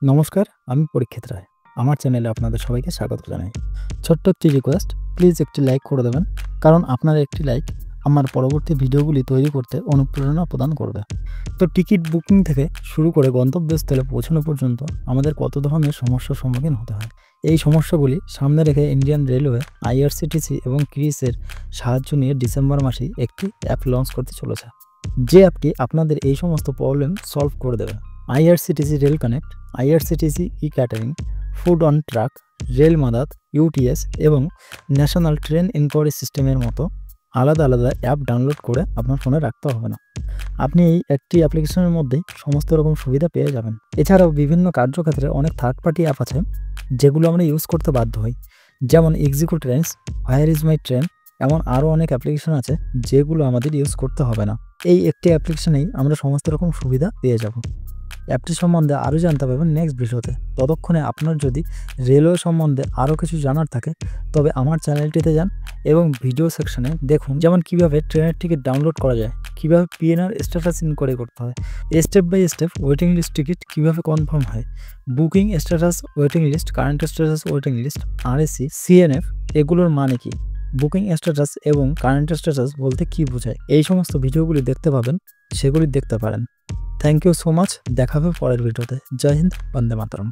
নমস্কার, আমি পরীক্ষিত রায়। আমার চ্যানেলে আপনাদের সবাইকে স্বাগত জানাই। ছোট্ট একটি রিকোয়েস্ট, প্লিজ একটি লাইক করে দেবেন। কারণ আপনার একটি লাইক আমার পরবর্তী ভিডিওগুলি তৈরি করতে অনুপ্রেরণা প্রদান করবে। তো টিকিট বুকিং থেকে শুরু করে গন্তব্যস্থলে পৌঁছানো পর্যন্ত আমাদের কত ধরনের সমস্যার সম্মুখীন হতে হয়। এই সমস্যাগুলি সামনে রেখে ইন্ডিয়ান রেলওয়ে, আইআরসিটিসি এবং ক্রিসের সাহায্য নিয়ে ডিসেম্বর মাসে একটি অ্যাপ লঞ্চ করতে চলেছে। যে অ্যাপটি আপনাদের এই সমস্ত প্রবলেম সলভ করে দেবে। IRCTC rail connect, IRCTC e-catering, food on track, rail Madad, UTS এবং ন্যাশনাল ট্রেন ইনকোয়ারি সিস্টেমের মতো আলাদা আলাদা অ্যাপ ডাউনলোড করে আপনার ফোনে রাখতে হবে না। আপনি এই একটি অ্যাপ্লিকেশনের মধ্যেই সমস্ত রকম সুবিধা পেয়ে যাবেন। এছাড়াও বিভিন্ন কার্যক্ষেত্রে অনেক থার্ড পার্টি অ্যাপ আছে যেগুলো আমরা ইউজ করতে বাধ্য হই, যেমন Ixigo trains, where is my train, এমন আরও অনেক অ্যাপ্লিকেশন আছে যেগুলো আমাদের ইউজ করতে হবে না। এই একটি অ্যাপ্লিকেশনেই আমরা সমস্ত রকম সুবিধা পেয়ে যাব। অ্যাপটি সম্বন্ধে আরও জানতে পারবেন নেক্সট ভিডিওতে। ততক্ষণে আপনার যদি রেলওয়ে সম্বন্ধে আরও কিছু জানার থাকে তবে আমার চ্যানেলটিতে যান এবং ভিডিও সেকশনে দেখুন, যেমন কিভাবে ট্রেনের টিকিট ডাউনলোড করা যায়, কিভাবে পিএনআর স্ট্যাটাস ইনকোয়ারি করতে হয়, step by step waiting list ticket কিভাবে কনফার্ম হয়, booking status, waiting list, current status, waiting list, RAC, CNF এগুলোর মানে কি, বুকিং স্ট্যাটাস এবং কারেন্ট স্ট্যাটাস বলতে কী বোঝায়, এই সমস্ত ভিডিওগুলি দেখতে পাবেন, সেগুলি দেখতে পারেন। Thank you so much. দেখা হবে পরের ভিডিওতে। জয় হিন্দ, বন্দে মাতরম।